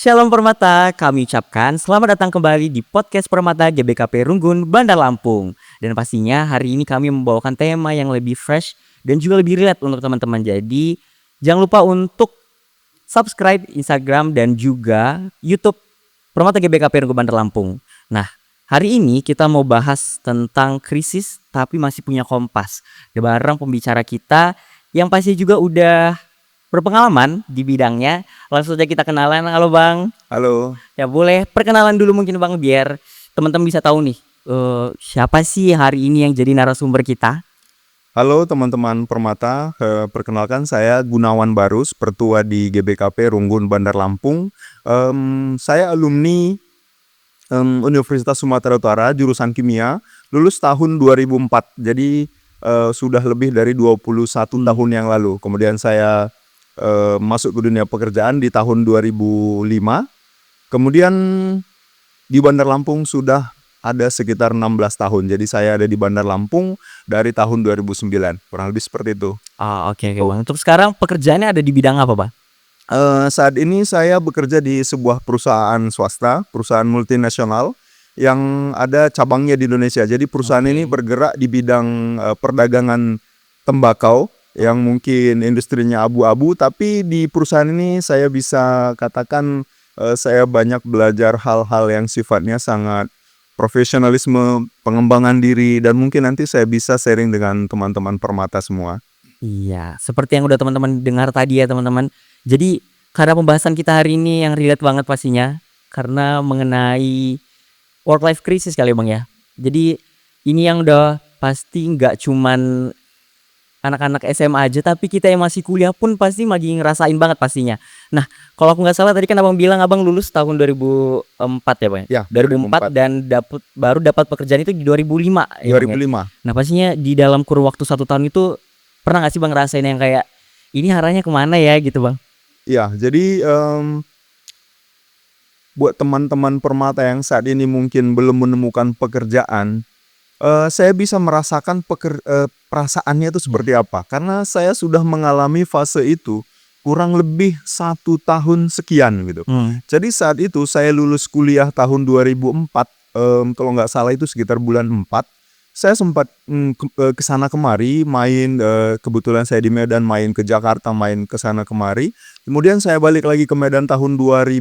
Shalom Permata, kami ucapkan selamat datang kembali di podcast Permata GBKP Runggun, Bandar Lampung. Dan pastinya hari ini kami membawakan tema yang lebih fresh dan juga lebih relate untuk teman-teman. Jadi jangan lupa untuk subscribe Instagram dan juga YouTube Permata GBKP Runggun, Bandar Lampung. Nah, hari ini kita mau bahas tentang krisis tapi masih punya kompas. Bareng pembicara kita yang pasti juga udah berpengalaman di bidangnya. Langsung saja kita kenalan. Halo Bang. Halo, Ya boleh perkenalan dulu mungkin Bang biar teman-teman bisa tahu nih siapa sih hari ini yang jadi narasumber kita. halo teman-teman Permata. Perkenalkan saya Gunawan Barus, Pertua di GBKP Runggun Bandar Lampung. Saya alumni Universitas Sumatera Utara, jurusan kimia, lulus tahun 2004. Jadi sudah lebih dari 21 tahun yang lalu. Kemudian saya masuk ke dunia pekerjaan di tahun 2005. Kemudian di Bandar Lampung sudah ada sekitar 16 tahun. Jadi saya ada di Bandar Lampung dari tahun 2009. Kurang lebih seperti itu. Oke Bang. Untuk sekarang pekerjaannya ada di bidang apa Bang? Saat ini saya bekerja di sebuah perusahaan swasta, perusahaan multinasional yang ada cabangnya di Indonesia. Jadi perusahaan ini bergerak di bidang perdagangan tembakau yang mungkin industrinya abu-abu, tapi di perusahaan ini saya bisa katakan saya banyak belajar hal-hal yang sifatnya sangat profesionalisme, pengembangan diri, dan mungkin nanti saya bisa sharing dengan teman-teman Permata semua. Iya, seperti yang udah teman-teman dengar tadi ya teman-teman. Jadi karena pembahasan kita hari ini yang relate banget pastinya karena mengenai work life crisis kali ya Bang ya. Jadi ini yang udah pasti nggak cuman anak-anak SMA aja, tapi kita yang masih kuliah pun pasti lagi ngerasain banget pastinya. Nah, kalau aku nggak salah tadi kan abang bilang abang lulus tahun 2004 ya bang? Ya, 2004 dan baru dapat pekerjaan itu di 2005 ya bang ya? 2005. Nah pastinya di dalam kurun waktu 1 tahun itu pernah nggak sih bang ngerasain yang kayak ini arahnya kemana ya gitu bang? Ya, jadi buat teman-teman Permata yang saat ini mungkin belum menemukan pekerjaan, saya bisa merasakan perasaannya itu seperti apa. Karena saya sudah mengalami fase itu kurang lebih 1 tahun sekian gitu. Jadi saat itu saya lulus kuliah tahun 2004, kalau nggak salah itu sekitar bulan 4. Saya sempat kesana kemari main, kebetulan saya di Medan, main ke Jakarta, main kesana kemari. Kemudian saya balik lagi ke Medan tahun 2005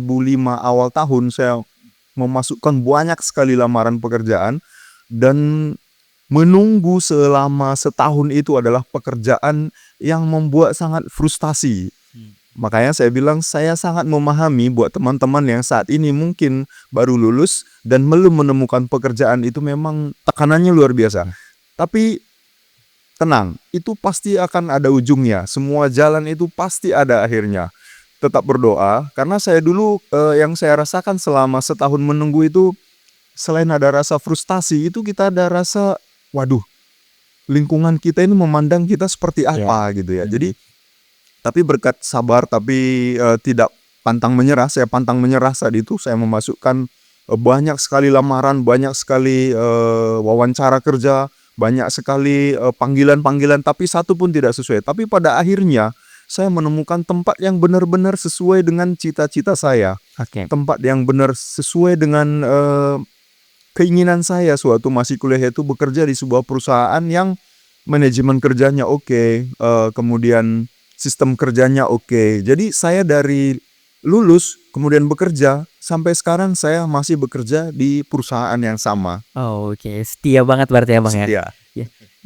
awal tahun, saya memasukkan banyak sekali lamaran pekerjaan. Dan menunggu selama setahun itu adalah pekerjaan yang membuat sangat frustasi. Makanya saya bilang saya sangat memahami buat teman-teman yang saat ini mungkin baru lulus dan belum menemukan pekerjaan, itu memang tekanannya luar biasa. Tapi tenang, itu pasti akan ada ujungnya. Semua jalan itu pasti ada akhirnya. Tetap berdoa, karena saya dulu yang saya rasakan selama setahun menunggu itu, selain ada rasa frustasi, itu kita ada rasa, waduh, lingkungan kita ini memandang kita seperti apa gitu ya. Jadi, tapi berkat sabar, tapi tidak pantang menyerah. Saya pantang menyerah saat itu. Saya memasukkan banyak sekali lamaran, banyak sekali wawancara kerja, banyak sekali panggilan-panggilan, tapi satu pun tidak sesuai. Tapi pada akhirnya saya menemukan tempat yang benar-benar sesuai dengan cita-cita saya. Tempat yang benar sesuai dengan keinginan saya suatu masih kuliah, itu bekerja di sebuah perusahaan yang manajemen kerjanya oke, kemudian sistem kerjanya oke. Jadi saya dari lulus kemudian bekerja sampai sekarang saya masih bekerja di perusahaan yang sama. Oke, setia banget berarti ya bang ya. Setia.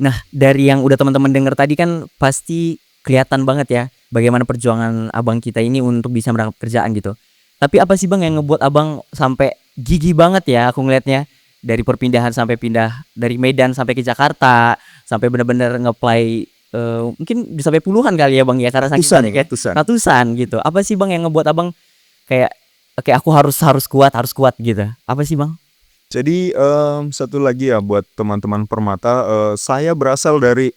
Nah dari yang udah teman-teman dengar tadi kan pasti kelihatan banget ya bagaimana perjuangan abang kita ini untuk bisa mendapatkan pekerjaan gitu. Tapi apa sih bang yang ngebuat abang sampai gigih banget ya aku ngelihatnya, dari perpindahan sampai pindah dari Medan sampai ke Jakarta, sampai benar-benar nge-apply mungkin bisa sampai puluhan kali ya bang ya, karena saking banyak ya, ratusan gitu. Apa sih bang yang ngebuat abang kayak oke aku harus kuat gitu? Apa sih bang? Jadi satu lagi ya buat teman-teman Permata, saya berasal dari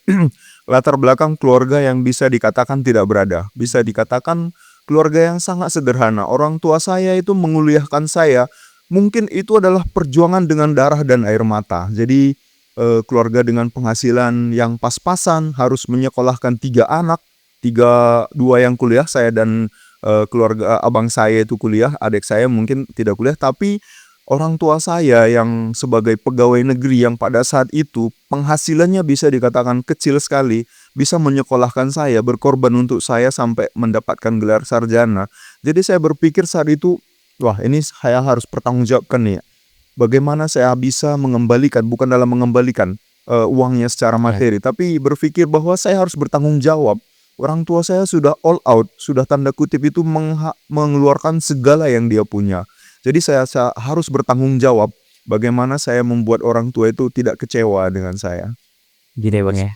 latar belakang keluarga yang bisa dikatakan tidak berada. Bisa dikatakan keluarga yang sangat sederhana. Orang tua saya itu menguliahkan saya, mungkin itu adalah perjuangan dengan darah dan air mata. Jadi keluarga dengan penghasilan yang pas-pasan, harus menyekolahkan 3 anak, 2 yang kuliah, saya dan keluarga abang saya itu kuliah, adik saya mungkin tidak kuliah, tapi orang tua saya yang sebagai pegawai negeri yang pada saat itu penghasilannya bisa dikatakan kecil sekali, bisa menyekolahkan saya, berkorban untuk saya sampai mendapatkan gelar sarjana. Jadi saya berpikir saat itu, wah ini saya harus pertanggungjawabkan nih. Bagaimana saya bisa mengembalikan, bukan dalam mengembalikan uangnya secara materi, tapi berpikir bahwa saya harus bertanggung jawab. Orang tua saya sudah all out, sudah tanda kutip itu mengeluarkan segala yang dia punya. Jadi saya harus bertanggung jawab bagaimana saya membuat orang tua itu tidak kecewa dengan saya. Gitu ya Bang ya.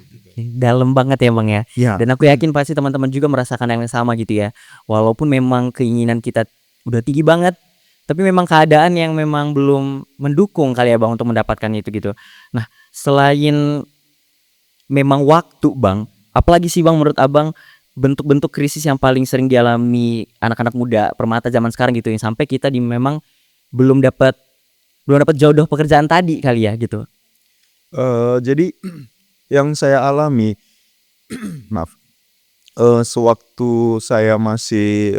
Dalam banget ya Bang ya. Ya, Dan aku yakin pasti teman-teman juga merasakan yang sama gitu ya. Walaupun memang keinginan kita udah tinggi banget, tapi memang keadaan yang memang belum mendukung kali ya Bang untuk mendapatkan itu gitu. Nah, selain memang waktu Bang, apalagi sih Bang menurut Abang bentuk-bentuk krisis yang paling sering dialami anak-anak muda permata zaman sekarang gitu yang sampai kita memang belum dapat jodoh pekerjaan tadi kali ya gitu. jadi yang saya alami, maaf, sewaktu saya masih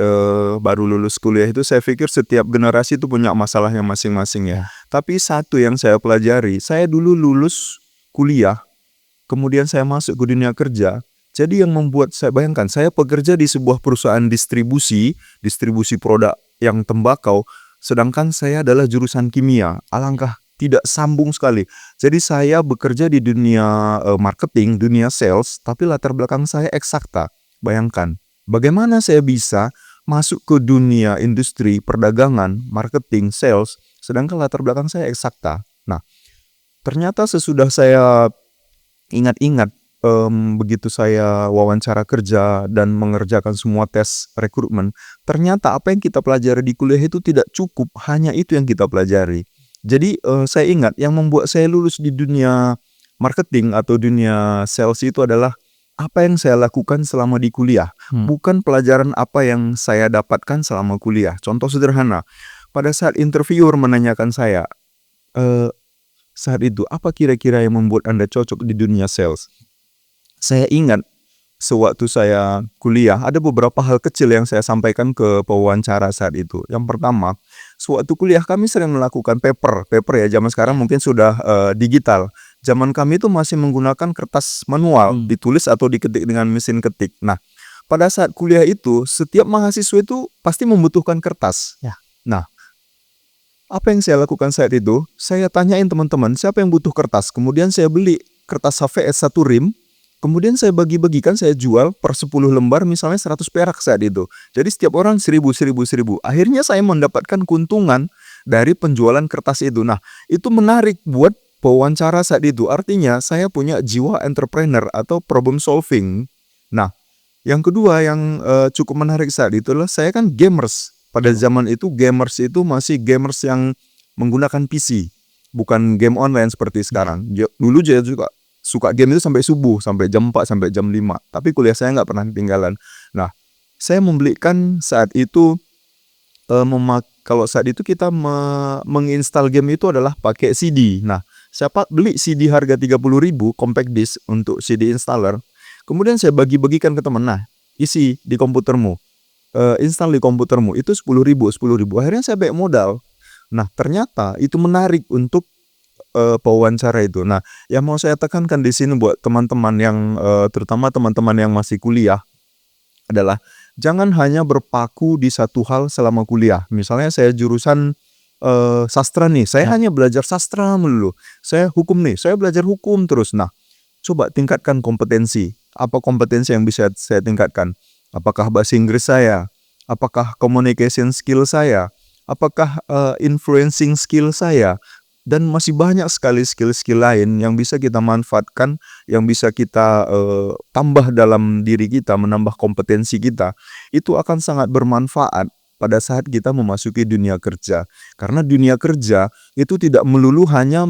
baru lulus kuliah itu saya pikir setiap generasi itu punya masalahnya masing-masing ya. Tapi satu yang saya pelajari, saya dulu lulus kuliah, kemudian saya masuk ke dunia kerja. Jadi yang membuat saya bayangkan, saya bekerja di sebuah perusahaan distribusi produk yang tembakau, sedangkan saya adalah jurusan kimia. Alangkah tidak sambung sekali. Jadi saya bekerja di dunia marketing, dunia sales, tapi latar belakang saya eksakta. Bayangkan, bagaimana saya bisa masuk ke dunia industri, perdagangan, marketing, sales, sedangkan latar belakang saya eksakta. Nah, ternyata sesudah saya ingat-ingat, begitu saya wawancara kerja dan mengerjakan semua tes rekrutmen, ternyata apa yang kita pelajari di kuliah itu tidak cukup, hanya itu yang kita pelajari. Jadi saya ingat yang membuat saya lulus di dunia marketing atau dunia sales itu adalah apa yang saya lakukan selama di kuliah, bukan pelajaran apa yang saya dapatkan selama kuliah. Contoh sederhana, pada saat interviewer menanyakan saya, saat itu, apa kira-kira yang membuat Anda cocok di dunia sales? Saya ingat, sewaktu saya kuliah, ada beberapa hal kecil yang saya sampaikan ke pewawancara saat itu. Yang pertama, sewaktu kuliah kami sering melakukan paper ya, zaman sekarang mungkin sudah digital. Zaman kami itu masih menggunakan kertas manual, ditulis atau diketik dengan mesin ketik. Nah, pada saat kuliah itu, setiap mahasiswa itu pasti membutuhkan kertas. Nah, apa yang saya lakukan saat itu? Saya tanyain teman-teman, siapa yang butuh kertas? Kemudian saya beli kertas HVS 1 rim, kemudian saya bagi-bagikan, saya jual per 10 lembar misalnya 100 perak saat itu. Jadi setiap orang 1000. Akhirnya saya mendapatkan keuntungan dari penjualan kertas itu. Nah, itu menarik buat pewawancara saat itu. Artinya saya punya jiwa entrepreneur atau problem solving. Nah, yang kedua yang cukup menarik saat itu adalah saya kan gamers. Pada zaman itu gamers itu masih gamers yang menggunakan PC, bukan game online seperti sekarang. Dulu saya juga suka game itu sampai subuh, sampai jam 4, sampai jam 5. Tapi kuliah saya nggak pernah ketinggalan. Nah, saya membelikan saat itu, kalau saat itu kita menginstal game itu adalah pakai CD. Nah, siapa beli CD harga 30.000 compact disc untuk CD installer. Kemudian saya bagi-bagikan ke teman. Nah, isi di komputermu, install di komputermu, itu 10.000. Akhirnya saya baik modal. Nah, ternyata itu menarik untuk pewawancara itu. Nah, yang mau saya tekankan di sini buat teman-teman yang terutama teman-teman yang masih kuliah adalah jangan hanya berpaku di satu hal selama kuliah. Misalnya saya jurusan sastra nih, saya hanya belajar sastra melulu. Saya hukum nih, saya belajar hukum terus. Nah, coba tingkatkan kompetensi. Apa kompetensi yang bisa saya tingkatkan? Apakah bahasa Inggris saya? Apakah communication skill saya? Apakah influencing skill saya? Dan masih banyak sekali skill-skill lain yang bisa kita manfaatkan, yang bisa kita tambah dalam diri kita, menambah kompetensi kita. Itu akan sangat bermanfaat pada saat kita memasuki dunia kerja. Karena dunia kerja itu tidak melulu hanya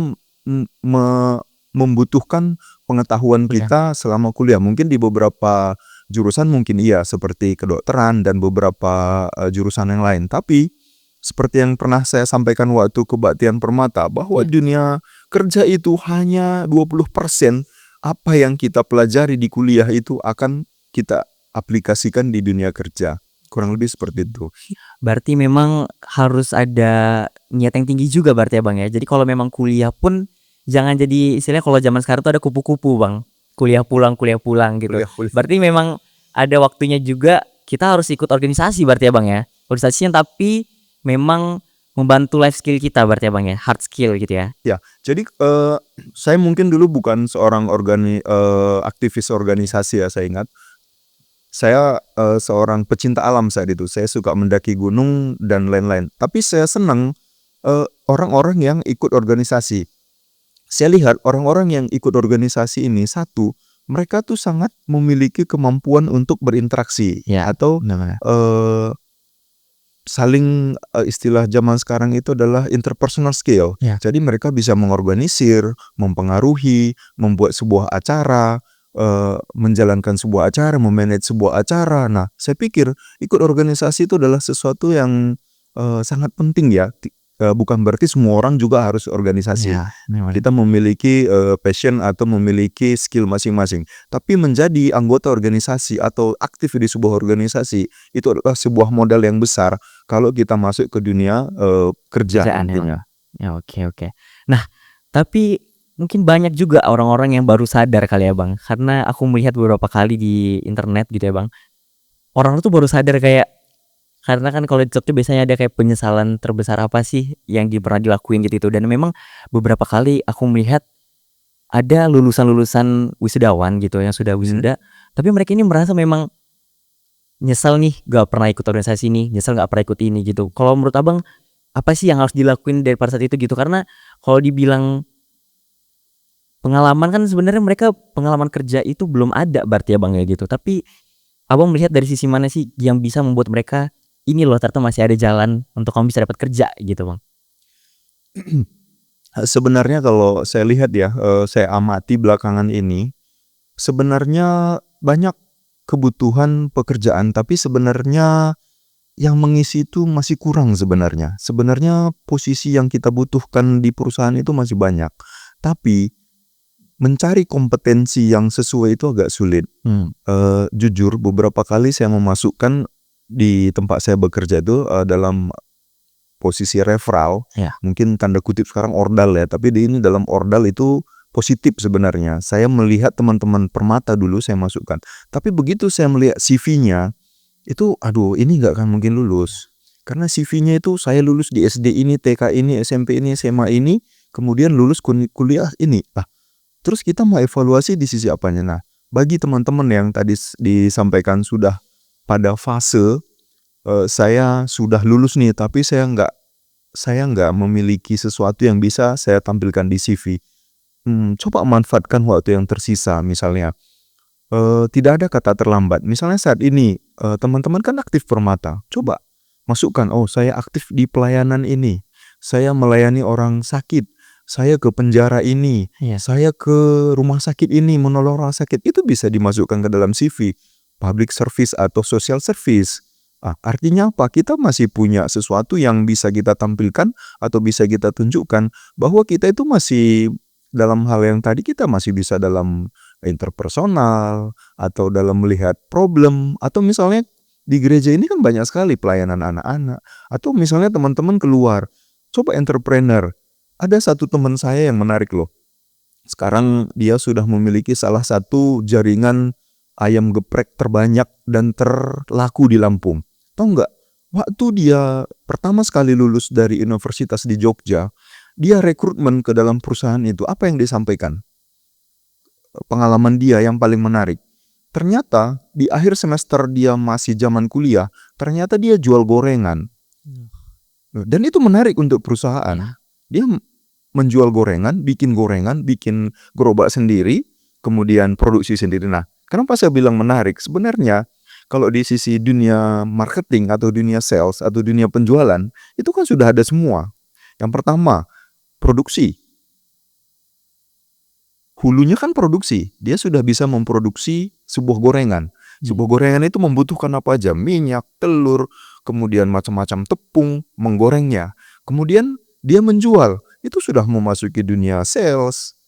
membutuhkan pengetahuan kita selama kuliah. Mungkin di beberapa jurusan mungkin iya, seperti kedokteran dan beberapa jurusan yang lain. Tapi seperti yang pernah saya sampaikan waktu kebaktian permata, bahwa dunia kerja itu hanya 20% apa yang kita pelajari di kuliah itu akan kita aplikasikan di dunia kerja. kurang lebih seperti itu. Berarti memang harus ada niat yang tinggi juga berarti ya Bang ya. Jadi kalau memang kuliah pun jangan jadi istilahnya kalau zaman sekarang tuh ada kupu-kupu Bang. Kuliah pulang gitu. Kuliah. Berarti memang ada waktunya juga kita harus ikut organisasi berarti ya Bang ya. Organisasi yang tapi memang membantu life skill kita berarti ya Bang ya. Hard skill gitu ya. Ya, jadi saya mungkin dulu bukan seorang aktivis organisasi ya, saya ingat. Saya seorang pecinta alam saat itu. Saya suka mendaki gunung dan lain-lain. Tapi saya senang orang-orang yang ikut organisasi. Saya lihat orang-orang yang ikut organisasi ini, satu, mereka tuh sangat memiliki kemampuan untuk berinteraksi Ya. atau saling istilah zaman sekarang itu adalah interpersonal skill. Ya. Jadi mereka bisa mengorganisir, mempengaruhi, membuat sebuah acara, menjalankan sebuah acara, memanage sebuah acara. Nah, saya pikir ikut organisasi itu adalah sesuatu yang sangat penting ya. Bukan berarti semua orang juga harus organisasi. Ya, memang. Kita memiliki passion atau memiliki skill masing-masing. Tapi menjadi anggota organisasi atau aktif di sebuah organisasi itu adalah sebuah modal yang besar kalau kita masuk ke dunia kerja nantinya. Ya, oke. Nah, tapi mungkin banyak juga orang-orang yang baru sadar kali ya Bang. Karena aku melihat beberapa kali di internet gitu ya Bang. Orang tuh baru sadar kayak, karena kan kalau di TikTok tuh biasanya ada kayak penyesalan terbesar apa sih yang pernah dilakuin gitu. Dan memang beberapa kali aku melihat ada lulusan-lulusan wisudawan gitu yang sudah wisuda, tapi mereka ini merasa memang nyesel nih gak pernah ikut organisasi ini, nyesel gak pernah ikut ini gitu. Kalau menurut Abang apa sih yang harus dilakuin dari pada saat itu gitu? Karena kalau dibilang pengalaman kan sebenarnya mereka pengalaman kerja itu belum ada berarti ya Bang ya gitu. Tapi Abang melihat dari sisi mana sih yang bisa membuat mereka ini loh ternyata masih ada jalan untuk kamu bisa dapat kerja gitu Bang? Sebenarnya kalau saya lihat ya, saya amati belakangan ini, sebenarnya banyak kebutuhan pekerjaan, tapi sebenarnya yang mengisi itu masih kurang sebenarnya. Sebenarnya posisi yang kita butuhkan di perusahaan itu masih banyak. Tapi mencari kompetensi yang sesuai itu agak sulit. Jujur beberapa kali saya memasukkan di tempat saya bekerja itu dalam posisi referral, Ya. mungkin tanda kutip sekarang ordal ya, tapi di ini dalam ordal itu positif sebenarnya. Saya melihat teman-teman Permata dulu saya masukkan. Tapi begitu saya melihat CV-nya, itu aduh ini nggak akan mungkin lulus. Karena CV-nya itu saya lulus di SD ini, TK ini, SMP ini, SMA ini, kemudian lulus kuliah ini. Terus kita mau evaluasi di sisi apanya? Nah, bagi teman-teman yang tadi disampaikan sudah pada fase saya sudah lulus nih, tapi saya nggak memiliki sesuatu yang bisa saya tampilkan di CV. Coba manfaatkan waktu yang tersisa, misalnya tidak ada kata terlambat. Misalnya saat ini teman-teman kan aktif Permata, coba masukkan, oh saya aktif di pelayanan ini, saya melayani orang sakit, saya ke penjara ini, saya ke rumah sakit ini, menolong orang sakit. Itu bisa dimasukkan ke dalam CV, public service atau social service. Artinya apa? Kita masih punya sesuatu yang bisa kita tampilkan atau bisa kita tunjukkan bahwa kita itu masih dalam hal yang tadi kita masih bisa dalam interpersonal atau dalam melihat problem, atau misalnya di gereja ini kan banyak sekali pelayanan anak-anak, atau misalnya teman-teman keluar, coba entrepreneur. Ada satu teman saya yang menarik loh. Sekarang dia sudah memiliki salah satu jaringan ayam geprek terbanyak dan terlaku di Lampung. Tahu nggak? Waktu dia pertama sekali lulus dari universitas di Jogja, dia rekrutmen ke dalam perusahaan itu. Apa yang disampaikan? Pengalaman dia yang paling menarik. Ternyata di akhir semester dia masih zaman kuliah, ternyata dia jual gorengan. Dan itu menarik untuk perusahaan. Dia menjual gorengan, bikin gerobak sendiri, kemudian produksi sendiri. Nah, kenapa saya bilang menarik? Sebenarnya kalau di sisi dunia marketing atau dunia sales atau dunia penjualan, itu kan sudah ada semua. Yang pertama, produksi. Hulunya kan produksi. Dia sudah bisa memproduksi sebuah gorengan. Sebuah gorengan itu membutuhkan apa aja? Minyak, telur, kemudian macam-macam tepung, menggorengnya. Kemudian dia menjual. Itu sudah memasuki dunia sales.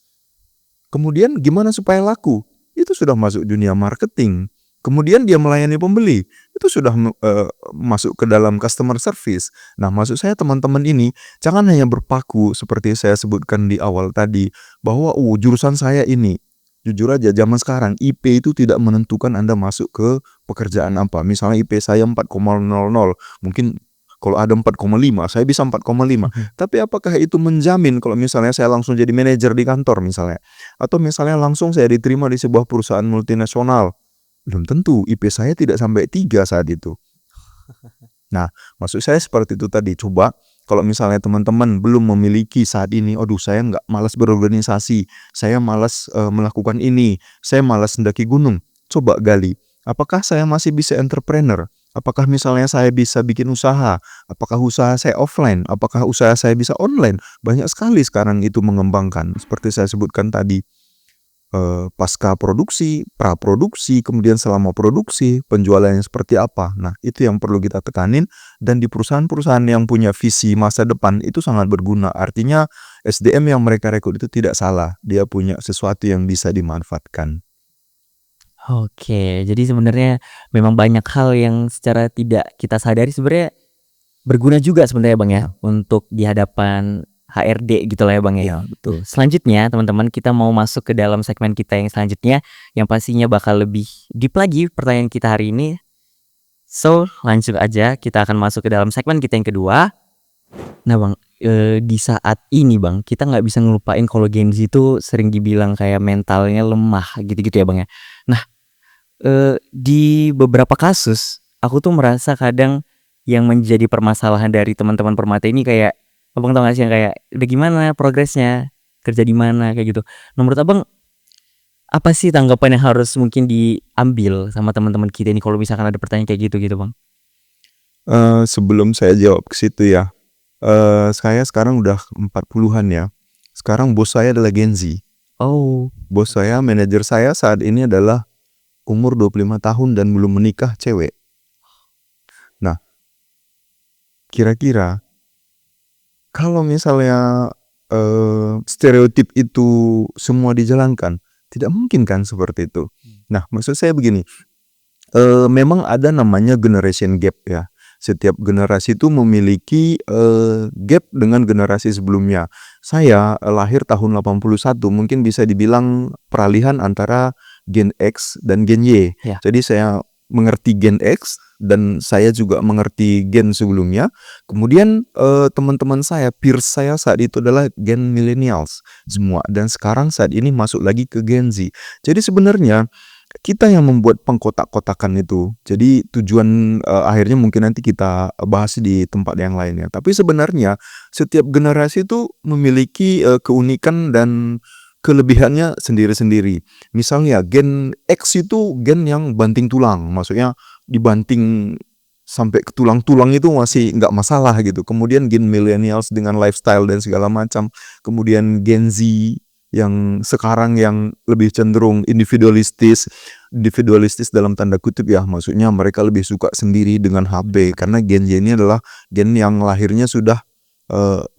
Kemudian gimana supaya laku? Itu sudah masuk dunia marketing. kemudian dia melayani pembeli, itu sudah masuk ke dalam customer service. Nah, maksud saya teman-teman ini jangan hanya berpaku seperti saya sebutkan di awal tadi, bahwa jurusan saya ini. Jujur aja zaman sekarang IP itu tidak menentukan Anda masuk ke pekerjaan apa. Misalnya IP saya 4,00, mungkin kalau ada 4,5, saya bisa 4,5. Tapi apakah itu menjamin kalau misalnya saya langsung jadi manajer di kantor misalnya? Atau misalnya langsung saya diterima di sebuah perusahaan multinasional? Belum tentu, IP saya tidak sampai 3 saat itu. Nah, maksud saya seperti itu tadi. Coba kalau misalnya teman-teman belum memiliki saat ini, aduh saya malas berorganisasi, saya malas melakukan ini, saya malas mendaki gunung. Coba gali, apakah saya masih bisa entrepreneur? Apakah misalnya saya bisa bikin usaha? Apakah usaha saya offline? Apakah usaha saya bisa online? Banyak sekali sekarang itu mengembangkan. Seperti saya sebutkan tadi, pasca produksi, praproduksi, kemudian selama produksi, penjualannya seperti apa. Nah, itu yang perlu kita tekanin, dan di perusahaan-perusahaan yang punya visi masa depan itu sangat berguna. Artinya SDM yang mereka rekrut itu tidak salah, dia punya sesuatu yang bisa dimanfaatkan. Oke, jadi sebenarnya memang banyak hal yang secara tidak kita sadari sebenarnya berguna juga sebenarnya Bang ya, untuk di hadapan HRD gitu lah ya Bang ya. Iya, betul. Selanjutnya teman-teman, kita mau masuk ke dalam segmen kita yang selanjutnya, yang pastinya bakal lebih deep lagi pertanyaan kita hari ini. So, langsung aja kita akan masuk ke dalam segmen kita yang kedua. Nah Bang, di saat ini Bang, kita nggak bisa ngelupain kalau Gen Z itu sering dibilang kayak mentalnya lemah gitu-gitu ya Bang ya. Nah, di beberapa kasus aku tuh merasa kadang yang menjadi permasalahan dari teman-teman Permata ini kayak, Abang tau gak sih yang kayak, udah gimana progresnya, kerja di mana kayak gitu. Nah, menurut Abang apa sih tanggapan yang harus mungkin diambil sama teman-teman kita ini kalau misalkan ada pertanyaan kayak gitu Bang? Sebelum saya jawab ke situ ya, saya sekarang udah 40-an ya. Sekarang bos saya adalah Gen Z. Oh, Bos saya, manajer saya saat ini adalah umur 25 tahun dan belum menikah, cewek. Nah, kira-kira kalau misalnya stereotip itu semua dijalankan, tidak mungkin kan seperti itu. Nah, maksud saya begini, memang ada namanya generation gap ya. Setiap generasi itu memiliki gap dengan generasi sebelumnya. Saya lahir tahun 81, mungkin bisa dibilang peralihan antara Gen X dan Gen Y. ya. Jadi saya mengerti Gen X dan saya juga mengerti Gen sebelumnya. Kemudian teman-teman saya, peers saya saat itu adalah Gen millennials semua, dan sekarang saat ini masuk lagi ke Gen Z. Jadi sebenarnya kita yang membuat pengkotak-kotakan itu. Jadi tujuan akhirnya mungkin nanti kita bahas di tempat yang lainnya. Tapi sebenarnya setiap generasi itu memiliki keunikan dan kelebihannya sendiri-sendiri. Misalnya Gen X itu gen yang banting tulang, maksudnya dibanting sampai ke tulang-tulang itu masih nggak masalah gitu. Kemudian Gen millennials dengan lifestyle dan segala macam. Kemudian Gen Z yang sekarang yang lebih cenderung individualistis dalam tanda kutip ya, maksudnya mereka lebih suka sendiri dengan HP, karena Gen Z ini adalah gen yang lahirnya sudah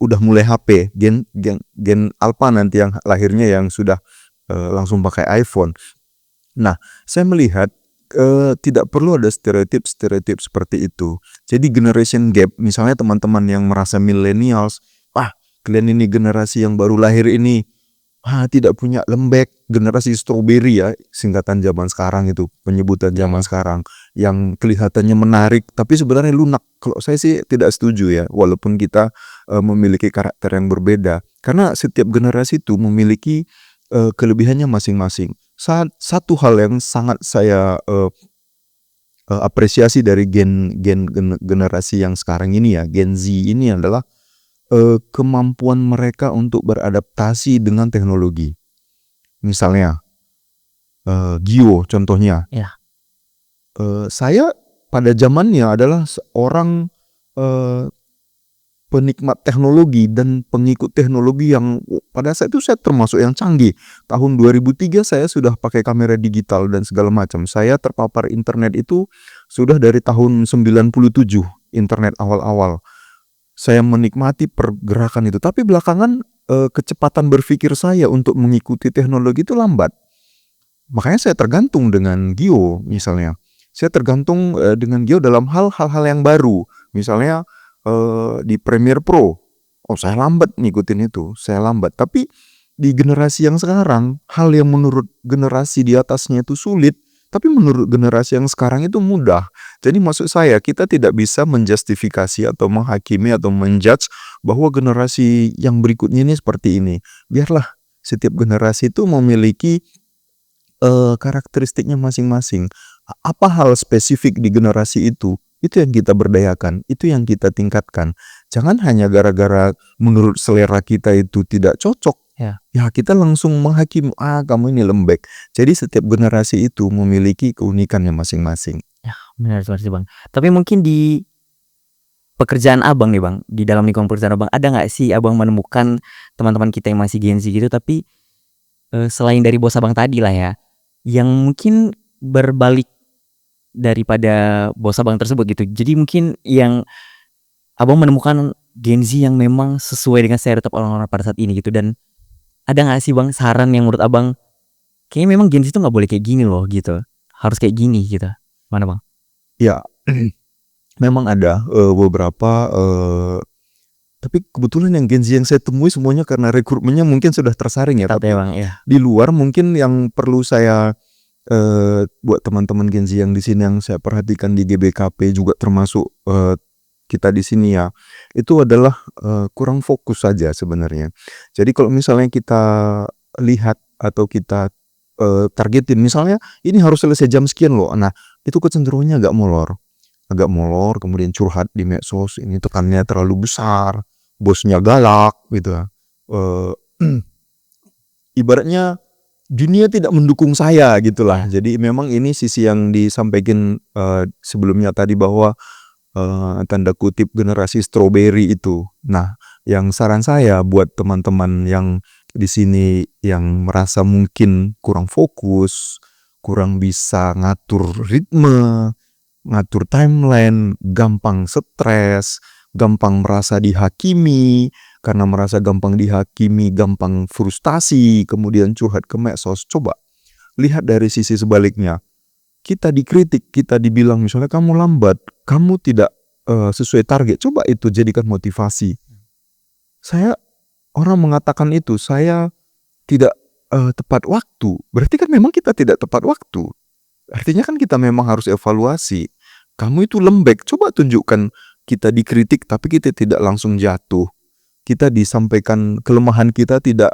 udah mulai HP, gen Alpha nanti yang lahirnya yang sudah langsung pakai iPhone. Nah, saya melihat tidak perlu ada stereotip seperti itu. Jadi generation gap, misalnya teman-teman yang merasa millennials, kalian ini generasi yang baru lahir ini tidak punya lembek, generasi strawberry ya, singkatan zaman sekarang itu, penyebutan zaman sekarang, yang kelihatannya menarik tapi sebenarnya lunak. Kalau saya sih tidak setuju ya, walaupun kita memiliki karakter yang berbeda, karena setiap generasi itu memiliki kelebihannya masing-masing. Satu hal yang sangat saya apresiasi dari generasi yang sekarang ini ya, Gen Z ini adalah kemampuan mereka untuk beradaptasi dengan teknologi. Misalnya Gio contohnya. Ya. Saya pada zamannya adalah seorang penikmat teknologi dan pengikut teknologi yang pada saat itu saya termasuk yang canggih. Tahun 2003 saya sudah pakai kamera digital dan segala macam. Saya terpapar internet itu sudah dari tahun 97, internet awal-awal. Saya menikmati pergerakan itu, tapi belakangan kecepatan berpikir saya untuk mengikuti teknologi itu lambat. Makanya saya tergantung dengan Gio misalnya. Saya tergantung dengan Gio dalam hal-hal yang baru. Misalnya di Premiere Pro. Oh, saya lambat ngikutin itu, saya lambat. Tapi di generasi yang sekarang, hal yang menurut generasi di atasnya itu sulit, tapi menurut generasi yang sekarang itu mudah. Jadi maksud saya, kita tidak bisa menjustifikasi atau menghakimi atau menjudge bahwa generasi yang berikutnya ini seperti ini. Biarlah setiap generasi itu memiliki karakteristiknya masing-masing. Apa hal spesifik di generasi itu yang kita berdayakan, itu yang kita tingkatkan. Jangan hanya gara-gara menurut selera kita itu tidak cocok, Ya. ya kita langsung menghakimi, kamu ini lembek. Jadi setiap generasi itu memiliki keunikannya masing-masing. Ya, benar sih Bang. Tapi mungkin di pekerjaan Abang nih Bang, di dalam lingkungan pekerjaan Abang, ada nggak sih Abang menemukan teman-teman kita yang masih Gen Z gitu, tapi selain dari bos Abang tadi lah ya, yang mungkin berbalik daripada bos Abang tersebut gitu. Jadi mungkin yang Abang menemukan Gen Z yang memang sesuai dengan stereotip orang-orang pada saat ini gitu. Dan ada nggak sih Bang saran yang menurut Abang kayaknya memang Gen Z itu nggak boleh kayak gini loh gitu, harus kayak gini gitu, mana Bang? Ya, memang ada beberapa, tapi kebetulan yang Gen Z yang saya temui semuanya karena rekrutmennya mungkin sudah tersaring ya. Ketat Tapi ya Bang ya. di luar mungkin yang perlu saya buat teman-teman Gen Z yang di sini yang saya perhatikan di GBKP juga termasuk kita di sini ya, itu adalah kurang fokus saja sebenarnya. Jadi kalau misalnya kita lihat atau kita targetin, misalnya ini harus selesai jam sekian loh. Nah, itu kecenderungannya agak molor, kemudian curhat di medsos, ini tekanannya terlalu besar, bosnya galak gitu. Ibaratnya dunia tidak mendukung saya gitulah. Jadi memang ini sisi yang disampaikan sebelumnya tadi bahwa tanda kutip generasi strawberry itu. Nah, yang saran saya buat teman-teman yang di sini yang merasa mungkin kurang fokus, kurang bisa ngatur ritme, ngatur timeline, gampang stres, gampang merasa dihakimi, karena merasa gampang dihakimi, gampang frustasi, kemudian curhat ke medsos. Coba lihat dari sisi sebaliknya. Kita dikritik, kita dibilang misalnya kamu lambat, kamu tidak sesuai target. Coba itu jadikan motivasi. Orang mengatakan itu, saya tidak tepat waktu. Berarti kan memang kita tidak tepat waktu. Artinya kan kita memang harus evaluasi. Kamu itu lembek, coba tunjukkan kita dikritik tapi kita tidak langsung jatuh. Kita disampaikan kelemahan kita tidak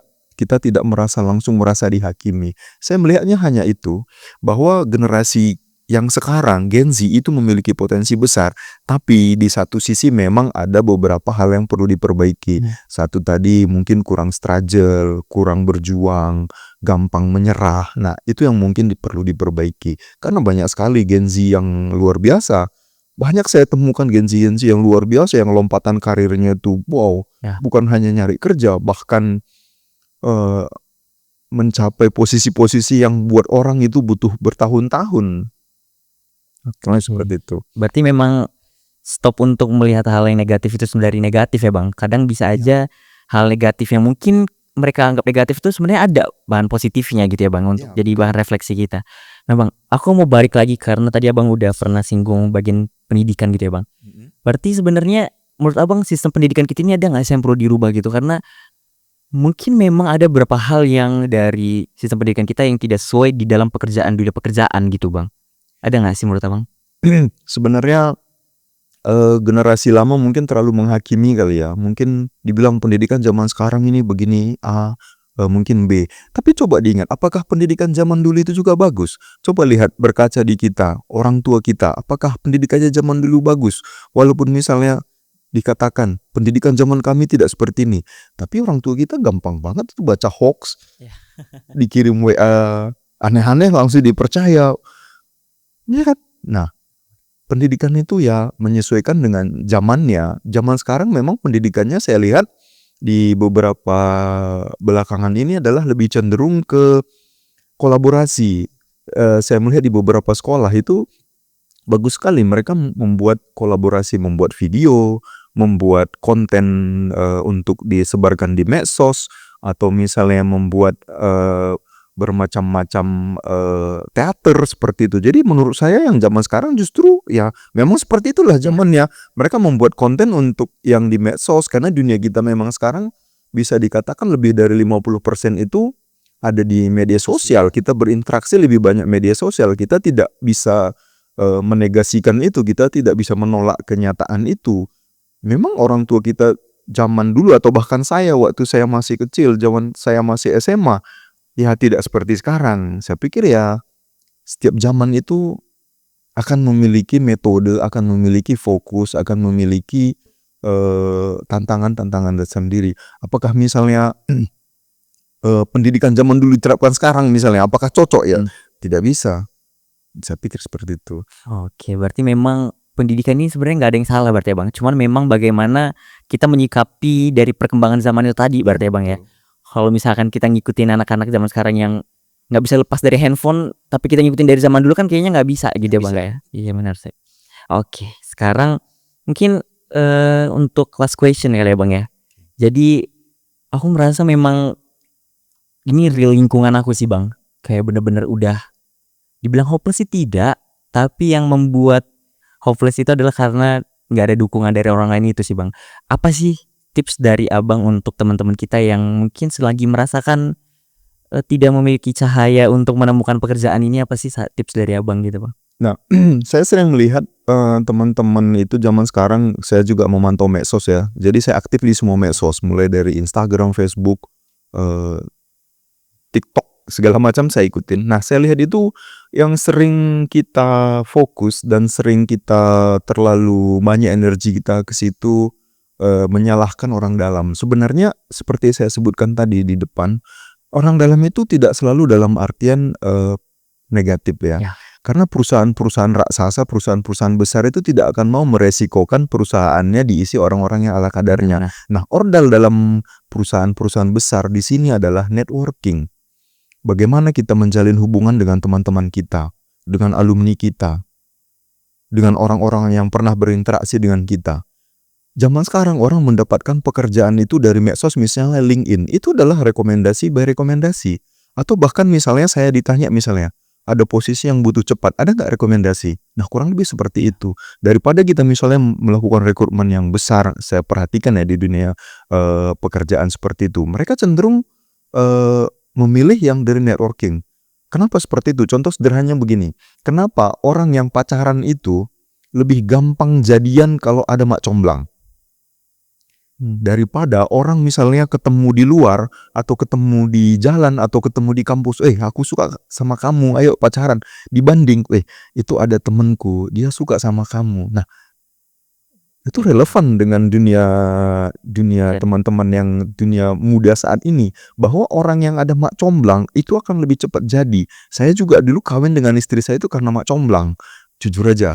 langsung merasa dihakimi. Saya melihatnya hanya itu, bahwa generasi yang sekarang Gen Z itu memiliki potensi besar, tapi di satu sisi memang ada beberapa hal yang perlu diperbaiki. Satu tadi mungkin kurang struggle, kurang berjuang, gampang menyerah. Nah, itu yang mungkin perlu diperbaiki. Karena banyak sekali Gen Z yang luar biasa. Banyak saya temukan Gen Z yang luar biasa, yang lompatan karirnya itu wow, bukan hanya nyari kerja, bahkan mencapai posisi-posisi yang buat orang itu butuh bertahun-tahun. Karena seperti itu. Berarti memang stop untuk melihat hal yang negatif itu sebenarnya negatif ya Bang. Kadang bisa aja hal negatif yang mungkin mereka anggap negatif itu sebenarnya ada bahan positifnya gitu ya Bang, untuk jadi bahan refleksi kita. Nah Bang, aku mau balik lagi karena tadi Abang udah pernah singgung bagian pendidikan gitu ya Bang. Berarti sebenarnya menurut Abang sistem pendidikan kita ini ada nggak sih yang perlu dirubah gitu? Karena mungkin memang ada beberapa hal yang dari sistem pendidikan kita yang tidak sesuai di dalam dunia pekerjaan gitu Bang. Ada nggak sih menurut Abang? Sebenarnya generasi lama mungkin terlalu menghakimi kali ya. Mungkin dibilang pendidikan zaman sekarang ini begini A, mungkin B. Tapi coba diingat, apakah pendidikan zaman dulu itu juga bagus? Coba lihat, berkaca di kita, orang tua kita, apakah pendidikannya zaman dulu bagus? Walaupun misalnya dikatakan pendidikan zaman kami tidak seperti ini, tapi orang tua kita gampang banget tuh baca hoax, dikirim WA aneh-aneh langsung dipercaya. Ya kan? Nah, pendidikan itu ya menyesuaikan dengan zamannya. Zaman sekarang memang pendidikannya saya lihat di beberapa belakangan ini adalah lebih cenderung ke kolaborasi. Saya melihat di beberapa sekolah itu bagus sekali mereka membuat kolaborasi, membuat video, membuat konten untuk disebarkan di medsos, atau misalnya membuat bermacam-macam teater seperti itu. Jadi menurut saya yang zaman sekarang justru ya memang seperti itulah zamannya. Mereka membuat konten untuk yang di medsos karena dunia kita memang sekarang bisa dikatakan lebih dari 50% itu ada di media sosial. Kita berinteraksi lebih banyak media sosial. Kita tidak bisa menegasikan itu, kita tidak bisa menolak kenyataan itu. Memang orang tua kita zaman dulu atau bahkan saya waktu saya masih kecil, zaman saya masih SMA, ya tidak seperti sekarang. Saya pikir ya setiap zaman itu akan memiliki metode, akan memiliki fokus, akan memiliki tantangan-tantangan tersendiri. Apakah misalnya pendidikan zaman dulu diterapkan sekarang misalnya, apakah cocok ya? Tidak bisa. Saya pikir seperti itu. Oke, berarti memang pendidikan ini sebenarnya nggak ada yang salah berarti ya Bang. Cuman memang bagaimana kita menyikapi dari perkembangan zaman itu tadi berarti ya Bang ya. Kalau misalkan kita ngikutin anak-anak zaman sekarang yang nggak bisa lepas dari handphone, tapi kita ngikutin dari zaman dulu kan kayaknya nggak bisa gitu ya Bang ya. Iya benar sih. Oke, sekarang mungkin untuk last question kali ya Bang ya. Jadi aku merasa memang ini real lingkungan aku sih Bang. Kayak bener-bener udah dibilang hopeless sih tidak, tapi yang membuat hopeless itu adalah karena nggak ada dukungan dari orang lain itu sih Bang. Apa sih tips dari Abang untuk teman-teman kita yang mungkin selagi merasakan tidak memiliki cahaya untuk menemukan pekerjaan ini, apa sih tips dari Abang gitu Bang? Nah, saya sering melihat teman-teman itu zaman sekarang, saya juga memantau medsos ya. Jadi saya aktif di semua medsos, mulai dari Instagram, Facebook, TikTok, segala macam saya ikutin. Nah, saya lihat itu yang sering kita fokus dan sering kita terlalu banyak energi kita ke situ menyalahkan orang dalam. Sebenarnya seperti saya sebutkan tadi di depan, orang dalam itu tidak selalu dalam artian negatif ya. Ya. Karena perusahaan-perusahaan raksasa, perusahaan-perusahaan besar itu tidak akan mau meresikokan perusahaannya diisi orang-orang yang ala kadarnya. Nah, ordal dalam perusahaan-perusahaan besar di sini adalah networking. Bagaimana kita menjalin hubungan dengan teman-teman kita, dengan alumni kita, dengan orang-orang yang pernah berinteraksi dengan kita. Zaman sekarang orang mendapatkan pekerjaan itu dari medsos, misalnya LinkedIn. Itu adalah rekomendasi by rekomendasi. Atau bahkan misalnya saya ditanya misalnya, ada posisi yang butuh cepat, ada nggak rekomendasi? Nah, kurang lebih seperti itu. Daripada kita misalnya melakukan rekrutmen yang besar, saya perhatikan ya di dunia pekerjaan seperti itu. Mereka cenderung memilih yang dari networking. Kenapa seperti itu? Contoh sederhananya begini. Kenapa orang yang pacaran itu lebih gampang jadian kalau ada mak comblang? Daripada orang misalnya ketemu di luar atau ketemu di jalan atau ketemu di kampus, aku suka sama kamu, ayo pacaran. Dibanding, itu ada temenku, dia suka sama kamu. Nah, itu relevan dengan dunia teman-teman yang dunia muda saat ini, bahwa orang yang ada mak comblang itu akan lebih cepat jadi. Saya juga dulu kawin dengan istri saya itu karena mak comblang, jujur aja.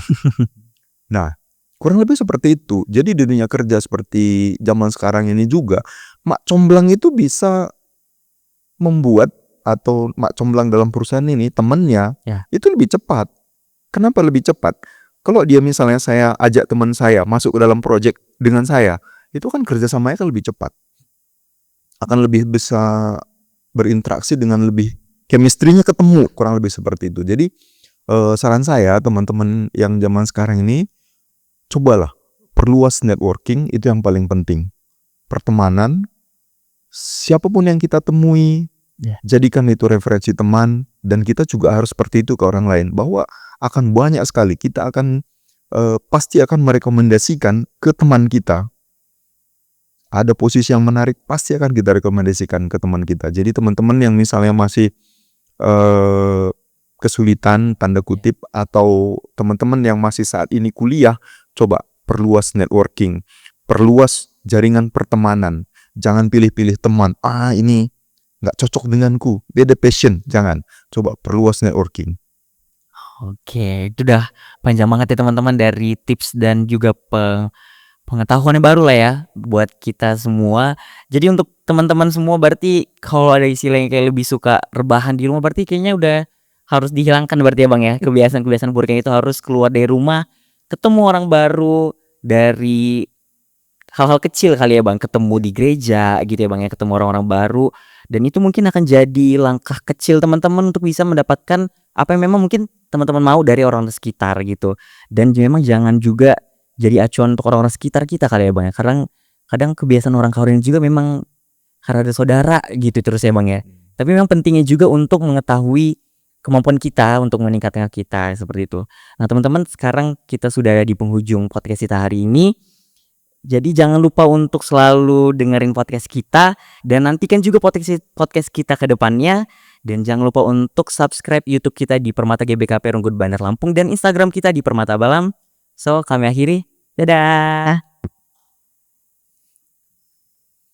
Nah, kurang lebih seperti itu. Jadi di dunia kerja seperti zaman sekarang ini juga, mak comblang itu bisa membuat, atau mak comblang dalam perusahaan ini temannya itu lebih cepat. Kenapa lebih cepat? Kalau dia misalnya saya ajak teman saya masuk ke dalam project dengan saya, itu kan kerjasamanya kan lebih cepat. Akan lebih bisa berinteraksi dengan lebih, chemistry-nya ketemu, kurang lebih seperti itu. Jadi saran saya teman-teman yang zaman sekarang ini, cobalah perluas networking, itu yang paling penting. Pertemanan, siapapun yang kita temui, jadikan itu referensi teman, dan kita juga harus seperti itu ke orang lain, bahwa akan banyak sekali kita akan pasti akan merekomendasikan ke teman kita. Ada posisi yang menarik, pasti akan kita rekomendasikan ke teman kita. Jadi teman-teman yang misalnya masih kesulitan tanda kutip, atau teman-teman yang masih saat ini kuliah, coba perluas networking, perluas jaringan pertemanan. Jangan pilih-pilih teman, ini nggak cocok denganku, beda passion, jangan. Coba perluas networking. Oke, itu udah panjang banget ya teman-teman, dari tips dan juga pengetahuan yang baru lah ya buat kita semua. Jadi untuk teman-teman semua, berarti kalau ada istilah yang kayak lebih suka rebahan di rumah, berarti kayaknya udah harus dihilangkan berarti ya Bang ya. Kebiasaan-kebiasaan buruk itu harus keluar dari rumah, ketemu orang baru, dari hal-hal kecil kali ya Bang, ketemu di gereja gitu ya Bang ya, ketemu orang-orang baru, Dan itu mungkin akan jadi langkah kecil teman-teman untuk bisa mendapatkan apa yang memang mungkin teman-teman mau dari orang sekitar gitu. Dan memang jangan juga jadi acuan untuk orang-orang sekitar kita kali ya Bang ya. Kadang kebiasaan orang kawin juga memang karena ada saudara gitu terus ya Bang ya. Tapi memang pentingnya juga untuk mengetahui kemampuan kita untuk meningkatkan kita seperti itu. Nah teman-teman, sekarang kita sudah di penghujung podcast kita hari ini. Jadi jangan lupa untuk selalu dengerin podcast kita dan nantikan juga podcast kita ke depannya. Dan jangan lupa untuk subscribe YouTube kita di Permata GBKP Rungkut Bandar Lampung dan Instagram kita di Permata Balam. So kami akhiri, dadah.